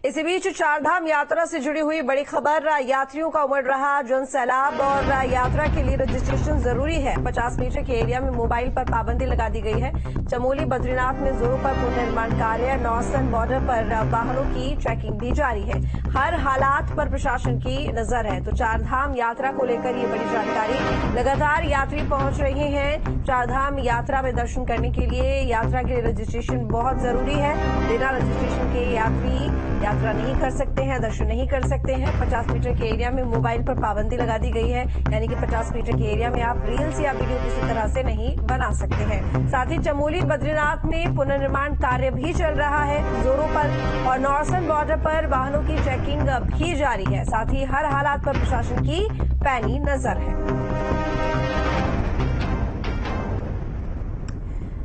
इसी बीच चारधाम यात्रा से जुड़ी हुई बड़ी खबर, यात्रियों का उमड़ रहा जन सैलाब और यात्रा के लिए रजिस्ट्रेशन जरूरी है। 50 मीटर के एरिया में मोबाइल पर पाबंदी लगा दी गई है। चमोली बद्रीनाथ में जोरों पर पुनर्निर्माण कार्य, नौसन बॉर्डर पर वाहनों की चेकिंग भी जारी है। हर हालात पर प्रशासन की नजर है। तो चारधाम यात्रा को लेकर ये बड़ी जानकारी। लगातार यात्री पहुंच रहे हैं चारधाम यात्रा में दर्शन करने के लिए। यात्रा के लिए रजिस्ट्रेशन बहुत जरूरी है। बिना रजिस्ट्रेशन के यात्री यात्रा नहीं कर सकते हैं, दर्शन नहीं कर सकते हैं। 50 मीटर के एरिया में मोबाइल पर पाबंदी लगा दी गई है, यानी कि 50 मीटर के एरिया में आप रील्स या वीडियो किसी तरह से नहीं बना सकते हैं। साथ ही चमोली बद्रीनाथ में पुनर्निर्माण कार्य भी चल रहा है जोरों पर और नौसन बॉर्डर पर वाहनों की चेकिंग भी जारी है। साथ ही हर हालात पर प्रशासन की पैनी नजर है।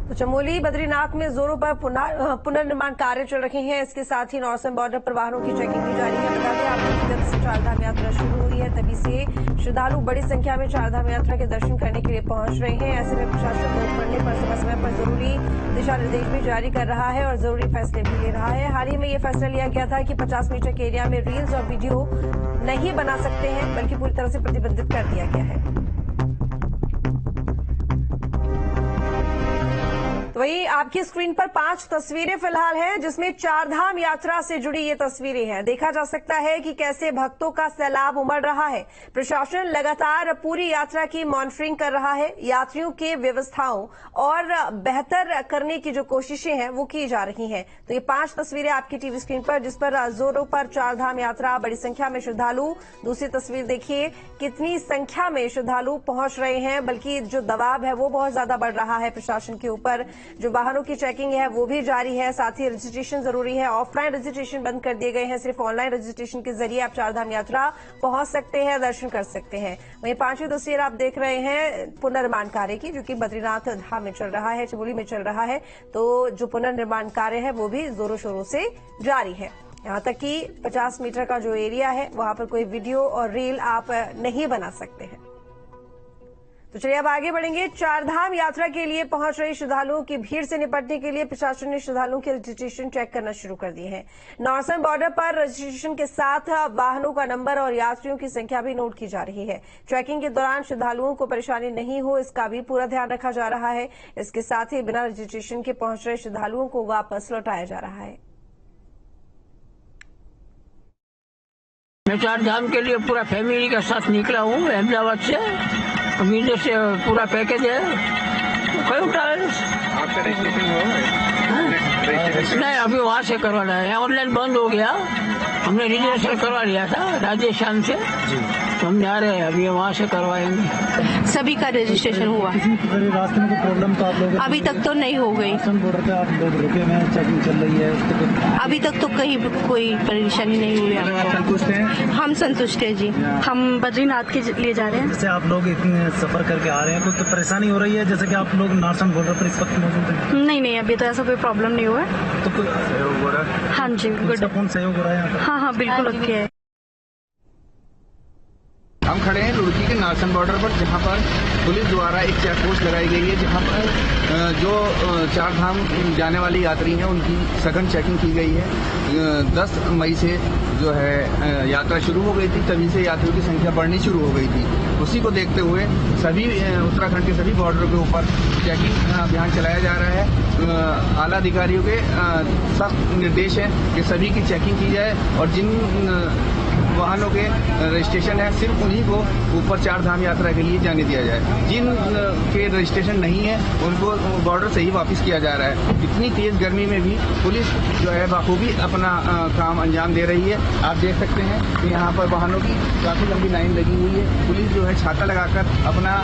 तो चमोली बद्रीनाथ में जोरों पर पुनर्निर्माण कार्य चल रहे हैं। इसके साथ ही नौसन बॉर्डर पर वाहनों की चेकिंग भी जारी है। बता दें आपको जब से चारधाम यात्रा शुरू हुई है तभी से श्रद्धालु बड़ी संख्या में चारधाम यात्रा के दर्शन करने के लिए पहुंच रहे हैं। ऐसे में प्रशासन जरूरत पड़ने पर समय समय पर जरूरी दिशा निर्देश भी जारी कर रहा है और जरूरी फैसले भी ले रहा है। हाल ही में ये फैसला लिया गया था कि 50 मीटर के एरिया में रील्स और वीडियो नहीं बना सकते हैं, बल्कि पूरी तरह से प्रतिबंधित कर दिया गया है। तो वही आपकी स्क्रीन पर 5 तस्वीरें फिलहाल हैं, जिसमें चारधाम यात्रा से जुड़ी ये तस्वीरें हैं। देखा जा सकता है कि कैसे भक्तों का सैलाब उमड़ रहा है। प्रशासन लगातार पूरी यात्रा की मॉनिटरिंग कर रहा है। यात्रियों के व्यवस्थाओं और बेहतर करने की जो कोशिशें हैं वो की जा रही हैं। तो ये 5 तस्वीरें आपकी टीवी स्क्रीन पर, जिस पर जोरों पर चारधाम यात्रा, बड़ी संख्या में श्रद्धालु। दूसरी तस्वीर देखिए कितनी संख्या में श्रद्धालु पहुंच रहे हैं, बल्कि जो दबाव है वो बहुत ज्यादा बढ़ रहा है प्रशासन के ऊपर। जो वाहनों की चेकिंग है वो भी जारी है। साथ ही रजिस्ट्रेशन जरूरी है। ऑफलाइन रजिस्ट्रेशन बंद कर दिए गए हैं। सिर्फ ऑनलाइन रजिस्ट्रेशन के जरिए आप चारधाम यात्रा पहुंच सकते हैं, दर्शन कर सकते हैं। वहीं 5वीं तस्वीर आप देख रहे हैं पुनर्निर्माण कार्य की, जो कि बद्रीनाथ धाम में चल रहा है, चमोली में चल रहा है। तो जो पुनर्निर्माण कार्य है वो भी जोरों शोरों से जारी है। यहां तक कि 50 मीटर का जो एरिया है वहां पर कोई वीडियो और रील आप नहीं बना सकते हैं। तो चलिए अब आगे बढ़ेंगे। चारधाम यात्रा के लिए पहुंच रहे श्रद्धालुओं की भीड़ से निपटने के लिए प्रशासन ने श्रद्धालुओं के रजिस्ट्रेशन चेक करना शुरू कर दिए हैं। नौसन बॉर्डर पर रजिस्ट्रेशन के साथ वाहनों का नंबर और यात्रियों की संख्या भी नोट की जा रही है। चेकिंग के दौरान श्रद्धालुओं को परेशानी नहीं हो, इसका भी पूरा ध्यान रखा जा रहा है। इसके साथ ही बिना रजिस्ट्रेशन के पहुंच रहे श्रद्धालुओं को वापस लौटाया जा रहा है। मैं चारधाम के लिए पूरा फैमिली के साथ निकला हूँ अहमदाबाद से। अमीर से पूरा पैकेज है। कोई उठा आपका रजिस्ट्रेशन हो? नहीं, अभी वहाँ से करवाना है। ऑनलाइन बंद हो गया। हमने रजिस्ट्रेशन करवा लिया था राजस्थान से, तो हम जा रहे हैं अभी वहाँ से करवाएंगे। सभी का रजिस्ट्रेशन हुआ? रास्ते में कोई प्रॉब्लम तो आप लोग अभी तक तो नहीं हो गई। बॉर्डर पे आप लोग रुके हुए हैं, चेकिंग चल रही है? अभी तक तो कहीं कोई परेशानी नहीं हुई। आप संतुष्ट हैं? हम संतुष्ट हैं जी। हम बद्रीनाथ के लिए जा रहे हैं। जैसे आप लोग इतने सफर करके आ रहे हैं, कुछ तो परेशानी हो रही है? जैसे कि आप लोग नौसन बॉर्डर पर इस वक्त मौजूद हैं? नहीं, अभी तो ऐसा कोई प्रॉब्लम नहीं हुआ है। तो कुछ सहयोग हो रहा है? हाँ जी, गुड। कौन सहयोग हो रहा है यहाँ पर? हाँ, बिल्कुल ओके है। हम खड़े हैं रुड़की के नौसन बॉर्डर पर, जहां पर पुलिस द्वारा एक चेक पोस्ट लगाई गई है, जहां पर जो चारधाम जाने वाले यात्री हैं उनकी सघन चेकिंग की गई है। 10 मई से जो है यात्रा शुरू हो गई थी, तभी से यात्रियों की संख्या बढ़नी शुरू हो गई थी। उसी को देखते हुए सभी उत्तराखंड के सभी बॉर्डर के ऊपर चेकिंग अभियान चलाया जा रहा है। आला अधिकारियों के सख्त निर्देश है कि सभी की चेकिंग की जाए और जिन वाहनों के रजिस्ट्रेशन है सिर्फ उन्हीं को ऊपर चारधाम यात्रा के लिए जाने दिया जाए। जिन के रजिस्ट्रेशन नहीं है उनको बॉर्डर से ही वापस किया जा रहा है। इतनी तेज गर्मी में भी पुलिस जो है बखूबी अपना काम अंजाम दे रही है। आप देख सकते हैं कि यहाँ पर वाहनों की काफी लंबी लाइन लगी हुई है। पुलिस जो है छाता लगाकर अपना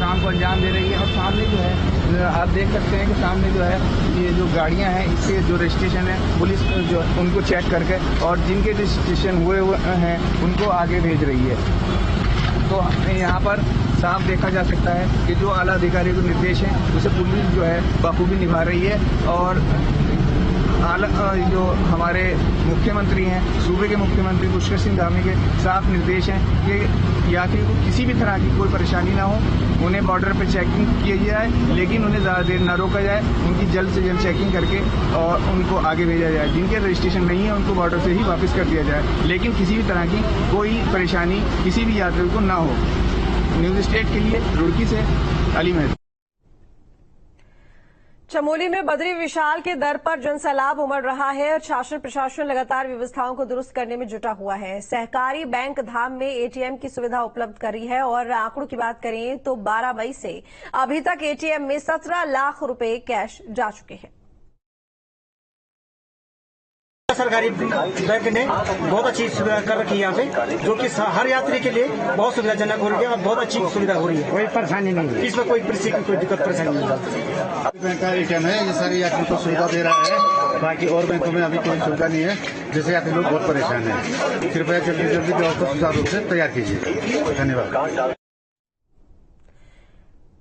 काम को अंजाम दे रही है। और सामने जो है आप देख सकते हैं कि सामने जो है ये जो गाड़ियां हैं इसके जो रजिस्ट्रेशन है पुलिस जो उनको चेक करके और जिनके रजिस्ट्रेशन हुए हैं उनको आगे भेज रही है। तो यहाँ पर साफ देखा जा सकता है कि जो आला अधिकारियों के निर्देश हैं उसे पुलिस जो है बखूबी निभा रही है। और जो हमारे मुख्यमंत्री हैं, सूबे के मुख्यमंत्री पुष्कर सिंह धामी के साफ निर्देश हैं कि यात्री को किसी भी तरह की कोई परेशानी ना हो। उन्हें बॉर्डर पे चेकिंग की जाए, लेकिन उन्हें ज़्यादा देर न रोका जाए, उनकी जल्द से जल्द चेकिंग करके और उनको आगे भेजा जाए। जिनके रजिस्ट्रेशन नहीं है उनको बॉर्डर से ही वापस कर दिया जाए, लेकिन किसी भी तरह की कोई परेशानी किसी भी यात्री को ना हो। न्यूज स्टेट के लिए रुड़की से अली महमूद। चमोली में बद्री विशाल के दर पर जनसैलाब उमड़ रहा है और शासन प्रशासन लगातार व्यवस्थाओं को दुरुस्त करने में जुटा हुआ है। सहकारी बैंक धाम में एटीएम की सुविधा उपलब्ध करी है और आंकड़ों की बात करें तो 12 मई से अभी तक एटीएम में 17 लाख रुपए कैश जा चुके हैं। सरकारी बैंक ने बहुत अच्छी सुविधा कर रखी है यहाँ पे, जो कि हर यात्री के लिए बहुत सुविधाजनक हो रही है और बहुत अच्छी सुविधा हो रही है। कोई परेशानी नहीं है इसमें, कोई दिक्कत परेशानी नहीं है। बैंक का एटीएम है, ये सारी यात्रियों को सुविधा दे रहा है। बाकी और बैंकों में अभी कोई सुविधा नहीं है, जिससे यात्री लोग बहुत परेशान हैं। कृपया जल्दी जल्दी व्यवस्था सुचारू रूप से तैयार कीजिए। धन्यवाद।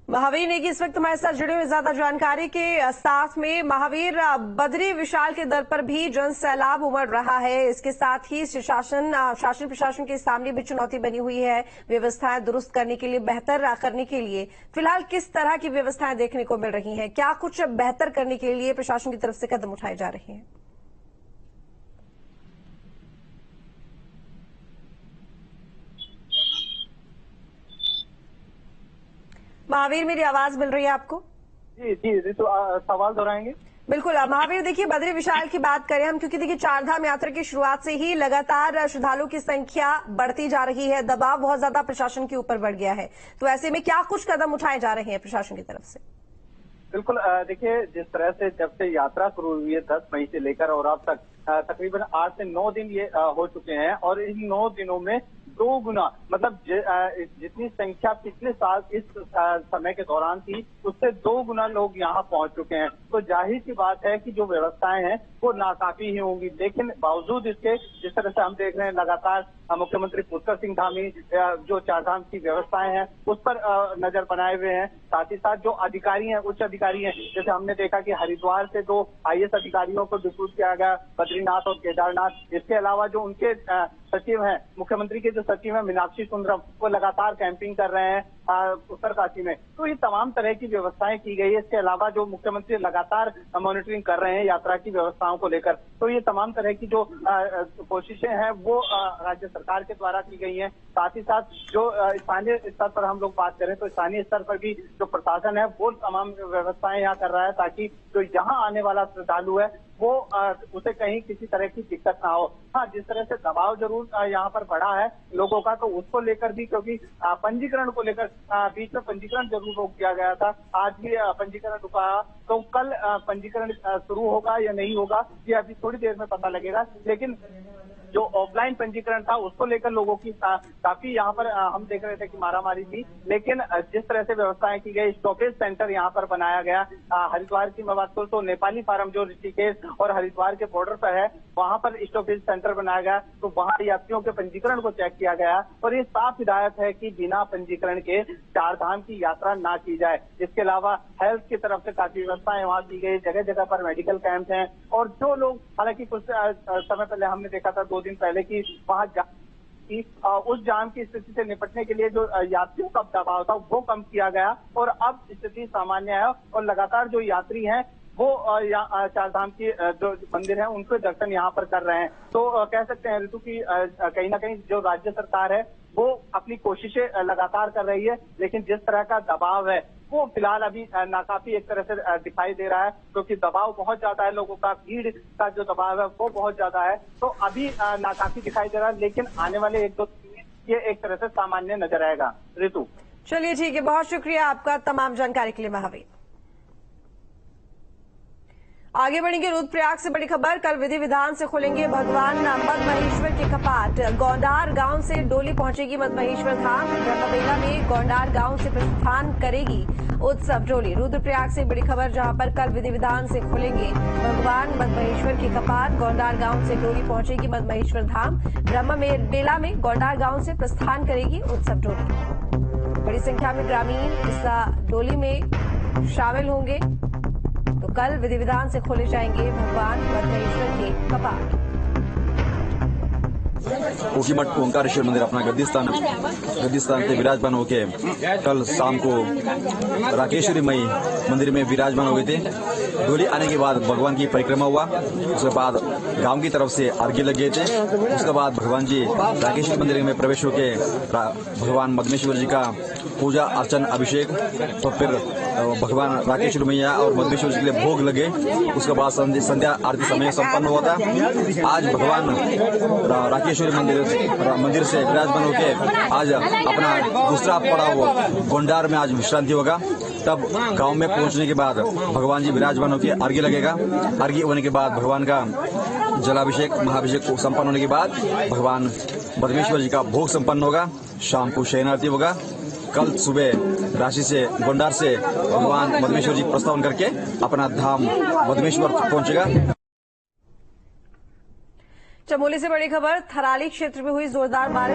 महावीर नेगी इस वक्त हमारे साथ जुड़े हुए ज्यादा जानकारी के साथ में। महावीर, बद्री विशाल के दर पर भी जन सैलाब उमड़ रहा है, इसके साथ ही शासन प्रशासन के सामने भी चुनौती बनी हुई है व्यवस्थाएं दुरुस्त करने के लिए, बेहतर करने के लिए। फिलहाल किस तरह की व्यवस्थाएं देखने को मिल रही हैं? क्या कुछ बेहतर करने के लिए प्रशासन की तरफ से कदम उठाए जा रहे हैं? महावीर, मेरी आवाज मिल रही है आपको? जी तो सवाल दोहराएंगे? बिल्कुल महावीर, देखिए बद्री विशाल की बात करें हम, क्योंकि देखिए चारधाम यात्रा की शुरुआत से ही लगातार श्रद्धालुओं की संख्या बढ़ती जा रही है, दबाव बहुत ज्यादा प्रशासन के ऊपर बढ़ गया है, तो ऐसे में क्या कुछ कदम उठाए जा रहे हैं प्रशासन की तरफ से? बिल्कुल, देखिए जिस तरह से जब से यात्रा शुरू हुई है 10 मई से लेकर और अब तक तकरीबन 8 से 9 दिन ये हो चुके हैं और इन 9 दिनों में 2 गुना, मतलब जितनी संख्या पिछले साल इस समय के दौरान थी उससे 2 गुना लोग यहाँ पहुंच चुके हैं। तो जाहिर सी बात है कि जो व्यवस्थाएं हैं वो नाकाफी ही होंगी, लेकिन बावजूद इसके जिस तरह से हम देख रहे हैं लगातार मुख्यमंत्री पुष्कर सिंह धामी जो चारधाम की व्यवस्थाएं हैं उस पर नजर बनाए हुए हैं। साथ ही साथ जो अधिकारी हैं, उच्च अधिकारी हैं, जैसे हमने देखा कि हरिद्वार से 2 IAS अधिकारियों को डिप्यूट किया गया, बद्रीनाथ और केदारनाथ। इसके अलावा जो उनके सचिव हैं, मुख्यमंत्री के जो सचिव हैं मीनाक्षी सुंदरम, वो लगातार कैंपिंग कर रहे हैं उत्तरकाशी में। तो ये तमाम तरह की व्यवस्थाएं की गई है। इसके अलावा जो मुख्यमंत्री लगातार मॉनिटरिंग कर रहे हैं यात्रा की व्यवस्थाओं को लेकर, तो ये तमाम तरह की जो कोशिशें हैं वो राज्य सरकार के द्वारा की गई हैं। साथ ही साथ जो स्थानीय स्तर पर हम लोग बात करें तो स्थानीय स्तर पर भी जो प्रशासन है वो तमाम व्यवस्थाएं यहाँ कर रहा है, ताकि जो यहाँ आने वाला श्रद्धालु है वो उसे कहीं किसी तरह की दिक्कत ना हो। हाँ, जिस तरह से दबाव जरूर यहाँ पर बढ़ा है लोगों का, तो उसको लेकर भी, क्योंकि पंजीकरण को लेकर बीच में पंजीकरण जरूर रोक दिया गया था, आज भी पंजीकरण रुका, तो कल पंजीकरण शुरू होगा या नहीं होगा ये अभी थोड़ी देर में पता लगेगा। लेकिन जो ऑफलाइन पंजीकरण था उसको लेकर लोगों की काफी यहाँ पर हम देख रहे थे कि मारामारी थी, लेकिन जिस तरह से व्यवस्थाएं की गई, स्टॉपेज सेंटर यहाँ पर बनाया गया। हरिद्वार की मैं बात करूँ तो नेपाली फार्म जो ऋषिकेश और हरिद्वार के बॉर्डर पर है वहाँ पर स्टॉपेज सेंटर बनाया गया, तो वहाँ यात्रियों के पंजीकरण को चेक किया गया और ये साफ हिदायत है कि बिना पंजीकरण के चारधाम की यात्रा ना की जाए। इसके अलावा हेल्थ की तरफ से काफी व्यवस्थाएं वहाँ की गई, जगह जगह पर मेडिकल कैंप हैं और जो लोग, हालांकि कुछ समय पहले हमने देखा था 2 दिन पहले की वहाँ उस जाम की स्थिति से निपटने के लिए जो यात्रियों का दबाव था वो कम किया गया और अब स्थिति सामान्य है और लगातार जो यात्री हैं वो चारधाम की जो मंदिर है उनके दर्शन यहाँ पर कर रहे हैं। तो कह सकते हैं ऋतु की कहीं ना कहीं जो राज्य सरकार है वो अपनी कोशिशें लगातार कर रही है, लेकिन जिस तरह का दबाव है वो फिलहाल अभी नाकाफी एक तरह से दिखाई दे रहा है, क्योंकि दबाव बहुत ज्यादा है, लोगों का भीड़ का जो दबाव है वो बहुत ज्यादा है, तो अभी नाकाफी दिखाई दे रहा है, लेकिन आने वाले 1-2 दिन ये एक तरह से सामान्य नजर आएगा। ऋतु, चलिए ठीक है, बहुत शुक्रिया आपका तमाम जानकारी के लिए महावीर। आगे बढ़ेंगे रुद्रप्रयाग से बड़ी खबर। कल विधि विधान से खुलेंगे भगवान मदमहेश्वर के कपाट। गौंडार गांव से डोली पहुंचेगी मदमहेश्वर धाम। ब्रह्मबेला में गौंडार गांव से प्रस्थान करेगी उत्सव डोली। रुद्रप्रयाग से बड़ी खबर, जहां पर कल विधि विधान से खुलेंगे भगवान मदमहेश्वर के कपाट। गौंडार गांव से डोली पहुंचेगी मदमहेश्वर धाम। ब्रह्मबेला में गौंडार गांव से प्रस्थान करेगी उत्सव डोली। बड़ी संख्या में ग्रामीण इस डोली में शामिल होंगे। तो कल विधि विधान से खोले जाएंगे भगवान मदमहेश्वर के कपाट। ऊखीमठ ओंकारेश्वर मंदिर अपना गद्दी स्थान पे विराजमान होके कल शाम को राकेश्वरी मई मंदिर में विराजमान हो गए थे। डोली आने के बाद भगवान की परिक्रमा हुआ, उसके बाद गांव की तरफ से अर्घ्य लग गए थे। उसके बाद भगवान जी राकेश्वरी मंदिर में प्रवेश होके भगवान मदमेश्वर जी का पूजा अर्चन अभिषेक, तो फिर भगवान राकेश्वर मैया और मदमेश्वर जी के लिए भोग लगे। उसके बाद संध्या आरती समय संपन्न हुआ था। आज भगवान राकेश्वरी मंदिर से विराजमान होके आज अपना दूसरा पड़ाव गोंडार में आज विश्रांति होगा। तब गांव में पहुंचने के बाद भगवान जी विराजमान होकर अर्घ्य लगेगा। अर्घ्य होने के बाद भगवान का जलाभिषेक महाभिषेक संपन्न होने के बाद भगवान मदमेश्वर जी का भोग संपन्न होगा। शाम को शयन आरती होगा। कल सुबह राशि से गोंडार से भगवान मदमेश्वर जी प्रस्थान करके अपना धाम मदमेश्वर पहुंचेगा। चमोली से बड़ी खबर, थराली क्षेत्र में हुई जोरदार बारिश